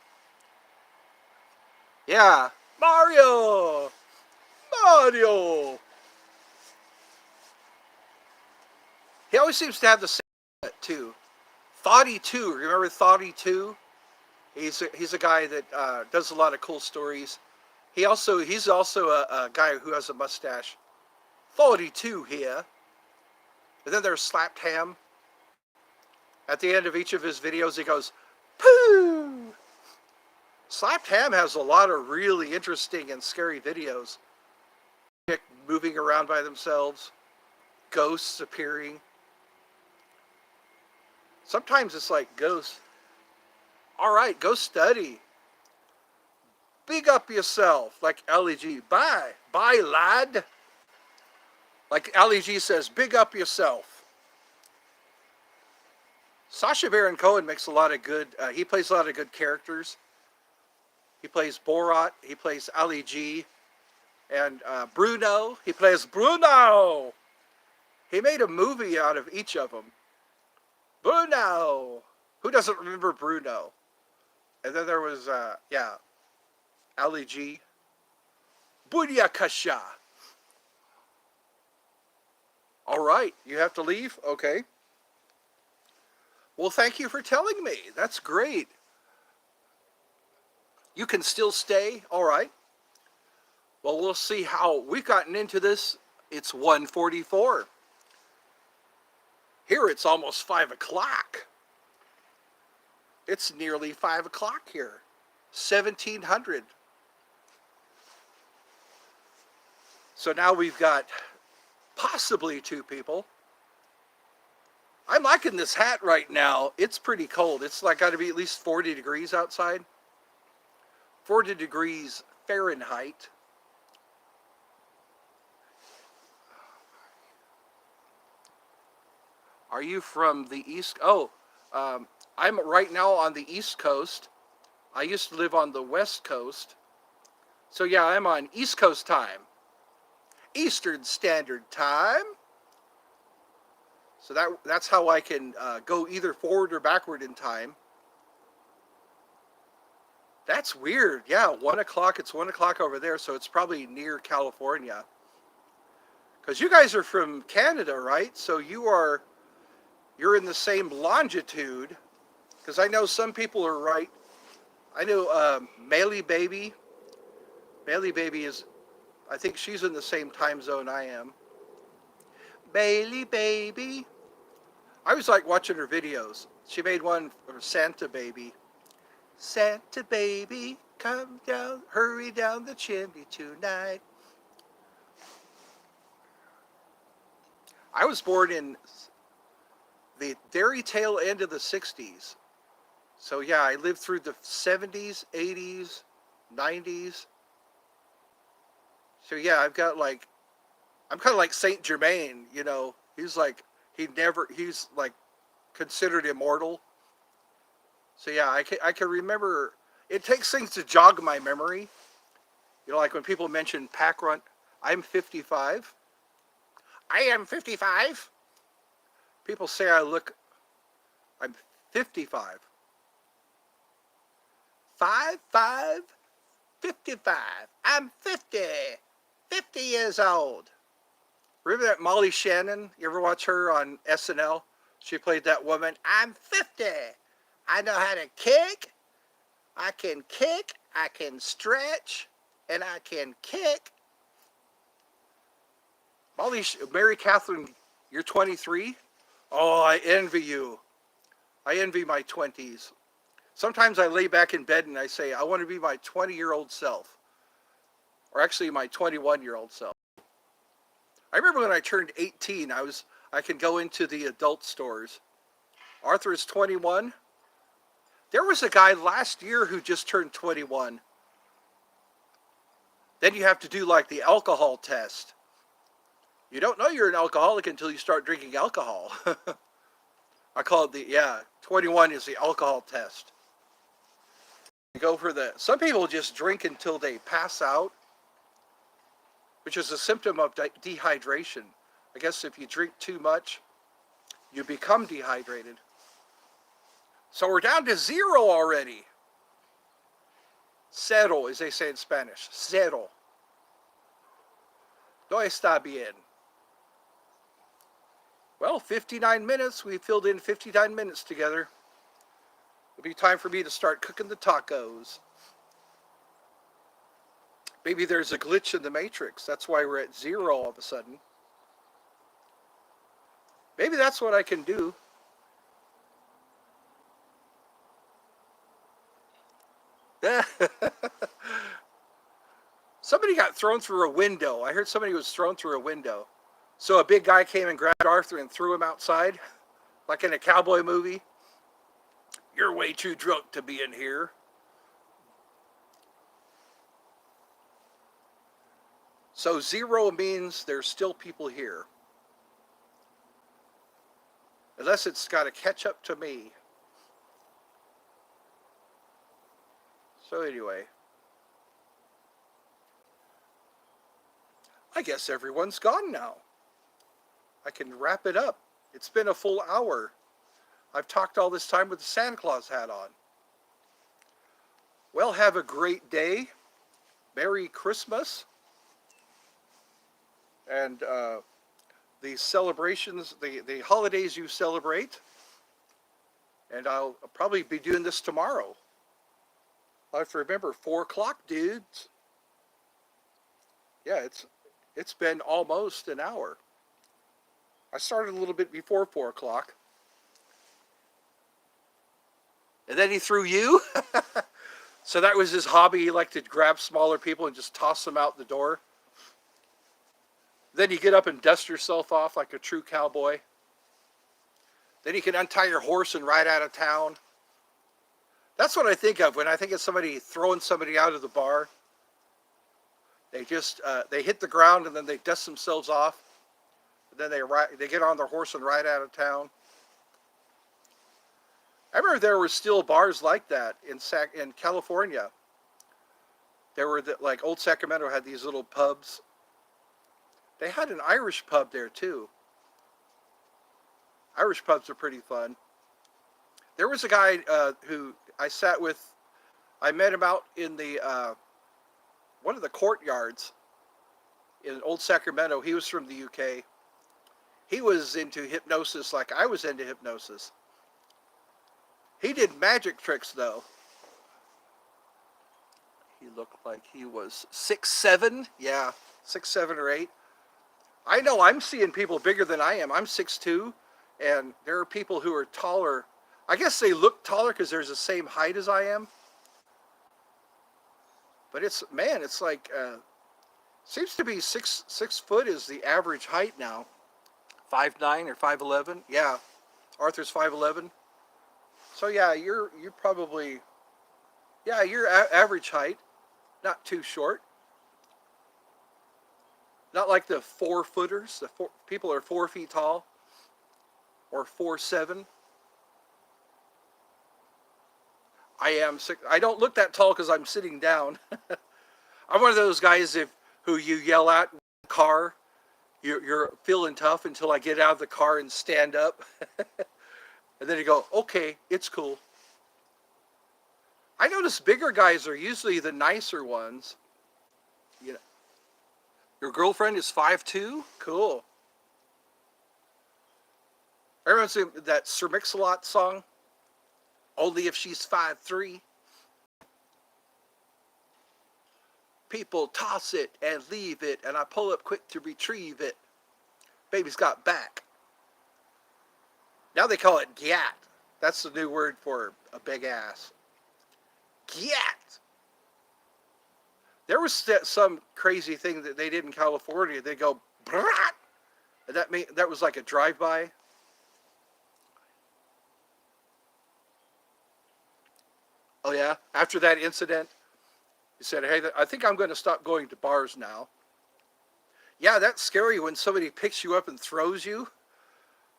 Yeah, Mario! He always seems to have the same too. Thoughty 2, remember Thoughty 2? He's a guy that does a lot of cool stories. He's also a guy who has a mustache. Thoughty 2 here. And then there's Slapped Ham. At the end of each of his videos, he goes, poo! Slapped Ham has a lot of really interesting and scary videos. Moving around by themselves. Ghosts appearing. Sometimes it's like ghosts. All right, go study. Big up yourself, like LEG. Bye, lad. Like LEG says, big up yourself. Sacha Baron Cohen makes a lot of good. He plays a lot of good characters. He plays Borat. He plays Ali G. And Bruno. He plays Bruno. He made a movie out of each of them. Bruno. Who doesn't remember Bruno? And then there was, yeah, Ali G. Booyakasha. All right, you have to leave? Okay. Well, thank you for telling me. That's great. You can still stay? All right. Well, we'll see how we've gotten into this. It's 1:44. Here it's almost 5 o'clock. It's nearly 5 o'clock here. 1700. So now we've got possibly 2 people. I'm liking this hat right now. It's pretty cold. It's like got to be at least 40 degrees outside. 40 degrees Fahrenheit. Are you from the East? Oh, I'm right now on the East Coast. I used to live on the West Coast. So yeah, I'm on East Coast time. Eastern Standard Time. So that's how I can go either forward or backward in time. That's weird. Yeah, 1 o'clock. It's 1 o'clock over there, so it's probably near California. Because you guys are from Canada, right? So you're in the same longitude. Because I know some people are right. I know Melee Baby. Melee Baby is, I think she's in the same time zone I am. Bailey Baby. I always like watching her videos. She made one for Santa Baby. Santa Baby, come down, hurry down the chimney tonight. I was born in the very tail end of the 60s. So yeah, I lived through the 70s, 80s, 90s. So yeah, I'm kind of like Saint Germain, you know. He's like considered immortal. So yeah, I can remember. It takes things to jog my memory. You know, like when people mention pack run. I'm 55. I am 55. People say I'm 55. 55, 55. I'm 50. 50 years old. Remember that Molly Shannon? You ever watch her on SNL? She played that woman. I'm 50. I know how to kick. I can stretch, and I can kick. Mary Catherine, you're 23? Oh, I envy you. I envy my 20s. Sometimes I lay back in bed and I say, I want to be my 20-year-old self. Or actually my 21-year-old self. I remember when I turned 18, I could go into the adult stores. Arthur is 21. There was a guy last year who just turned 21. Then you have to do like the alcohol test. You don't know you're an alcoholic until you start drinking alcohol. I call it 21 is the alcohol test. Some people just drink until they pass out, which is a symptom of dehydration. I guess if you drink too much, you become dehydrated. So we're down to 0 already. Cero, as they say in Spanish. Cero. No está bien. Well, 59 minutes. We filled in 59 minutes together. It'll be time for me to start cooking the tacos. Maybe there's a glitch in the matrix. That's why we're at 0 all of a sudden. Maybe that's what I can do. Somebody got thrown through a window. I heard somebody was thrown through a window. So a big guy came and grabbed Arthur and threw him outside, like in a cowboy movie. You're way too drunk to be in here. So 0 means there's still people here. Unless it's got to catch up to me. So anyway, I guess everyone's gone now. I can wrap it up. It's been a full hour. I've talked all this time with the Santa Claus hat on. Well, have a great day. Merry Christmas. And the celebrations, the holidays you celebrate. And I'll probably be doing this tomorrow. I have to remember 4 o'clock, dudes. Yeah, it's been almost an hour. I started a little bit before 4 o'clock. And then he threw you. So that was his hobby. He liked to grab smaller people and just toss them out the door. Then you get up and dust yourself off like a true cowboy. Then you can untie your horse and ride out of town. That's what I think of when I think of somebody throwing somebody out of the bar. They just they hit the ground and then they dust themselves off. And then they get on their horse and ride out of town. I remember there were still bars like that in California. There were like Old Sacramento had these little pubs. They had an Irish pub there too. Irish pubs are pretty fun. There was a guy who I sat with. I met him out in the one of the courtyards in Old Sacramento. He was from the UK. He was into hypnosis like I was into hypnosis. He did magic tricks though. He looked like he was 6'7". Yeah, 6'7" or 8. I know I'm seeing people bigger than I am. I'm 6'2", and there are people who are taller. I guess they look taller because they're the same height as I am. But it's like seems to be six foot is the average height now. 5'9" or 5'11". Yeah, Arthur's 5'11". So yeah, you're probably you're average height, not too short. Not like the 4-footers. People are 4 feet tall or 4'7". I am 6. I don't look that tall because I'm sitting down. I'm one of those guys who you yell at in the car. You're feeling tough until I get out of the car and stand up. And then you go, okay, it's cool. I notice bigger guys are usually the nicer ones. You know, your girlfriend is 5'2"? Cool. Everyone's that Sir Mix-a-Lot song? Only if she's 5'3". People toss it and leave it, and I pull up quick to retrieve it. Baby's got back. Now they call it gyat. That's the new word for a big ass. Gyat. There was some crazy thing that they did in California. They go, brat. And that was like a drive-by. Oh yeah? After that incident, he said, hey, I think I'm going to stop going to bars now. Yeah, that's scary when somebody picks you up and throws you.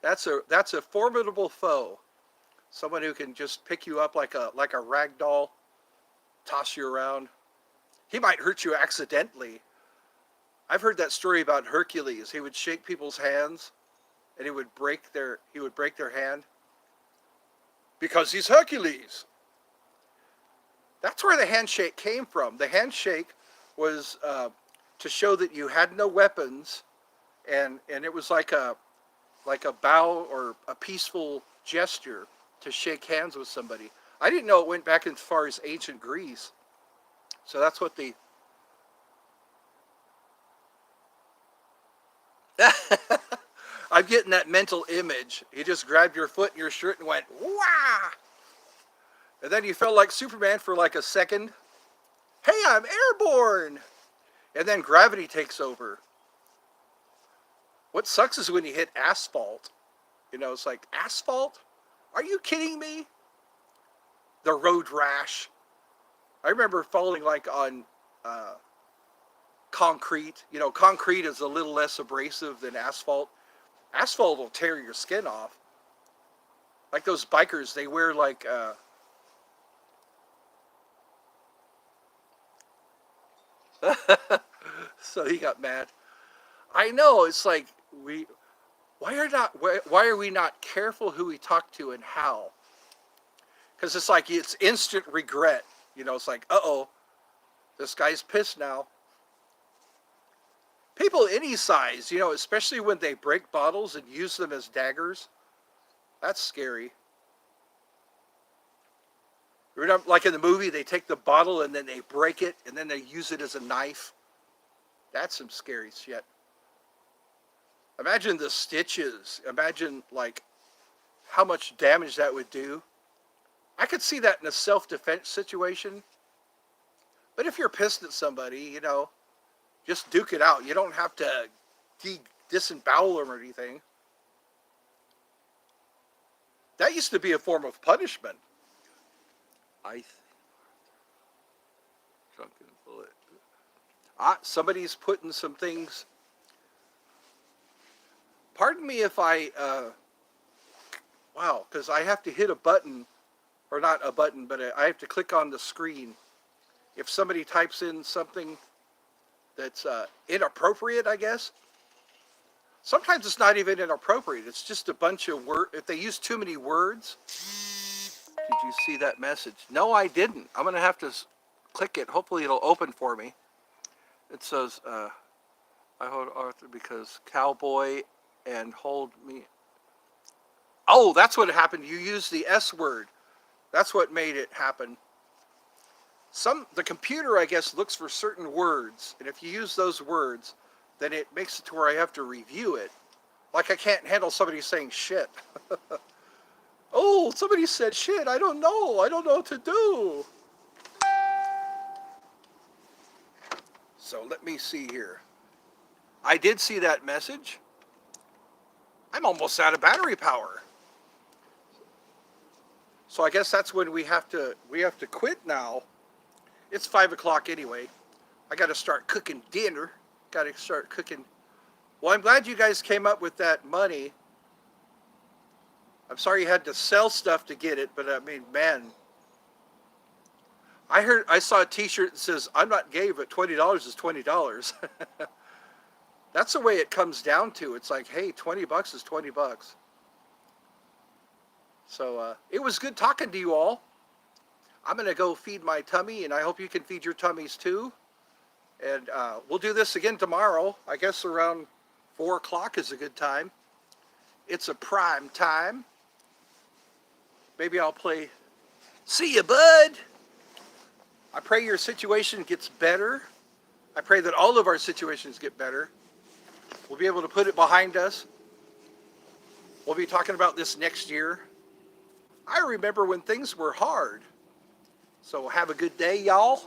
That's a formidable foe. Someone who can just pick you up like a rag doll, toss you around. He might hurt you accidentally. I've heard that story about Hercules. He would shake people's hands and he would break their hand because he's Hercules. That's where the handshake came from. The handshake was to show that you had no weapons, and it was like a bow or a peaceful gesture to shake hands with somebody. I didn't know it went back as far as ancient Greece. So that's what the... I'm getting that mental image. You just grabbed your foot and your shirt and went, wah! And then you felt like Superman for like a second. Hey, I'm airborne! And then gravity takes over. What sucks is when you hit asphalt. You know, it's like, asphalt? Are you kidding me? The road rash. I remember falling like on concrete. You know, concrete is a little less abrasive than asphalt. Asphalt will tear your skin off. Like those bikers, they wear like... So he got mad. I know, it's like we why are we not careful who we talk to and how? Because it's like it's instant regret. You know, it's like, uh-oh, this guy's pissed now. People any size, you know, especially when they break bottles and use them as daggers, that's scary. Remember, like in the movie, they take the bottle and then they break it and then they use it as a knife. That's some scary shit. Imagine the stitches. Imagine like how much damage that would do. I could see that in a self-defense situation. But if you're pissed at somebody, you know, just duke it out. You don't have to disembowel them or anything. That used to be a form of punishment. I drunken bullet. Somebody's putting some things. Pardon me if wow, because I have to hit a button, or not a button, but I have to click on the screen. If somebody types in something that's inappropriate, I guess. Sometimes it's not even inappropriate. It's just a bunch of words. If they use too many words. Did you see that message? No, I didn't. I'm going to have to click it. Hopefully it'll open for me. It says, I hold Arthur because cowboy and hold me. Oh, that's what happened. You used the S word. That's what made it happen. The computer, I guess, looks for certain words. And if you use those words, then it makes it to where I have to review it. Like I can't handle somebody saying shit. Oh, somebody said shit. I don't know. I don't know what to do. So let me see here. I did see that message. I'm almost out of battery power. So I guess that's when we have to quit now. It's 5 o'clock anyway. I got to start cooking dinner. Got to start cooking. Well, I'm glad you guys came up with that money. I'm sorry you had to sell stuff to get it, but I mean, man, I saw a T-shirt that says, "I'm not gay, but $20 is $20." That's the way it comes down to. It's like, hey, $20 is $20. So it was good talking to you all. I'm gonna go feed my tummy, and I hope you can feed your tummies too. And we'll do this again tomorrow. I guess around 4 o'clock is a good time. It's a prime time. Maybe I'll play. See ya, bud. I pray your situation gets better. I pray that all of our situations get better. We'll be able to put it behind us. We'll be talking about this next year. I remember when things were hard. So have a good day, y'all.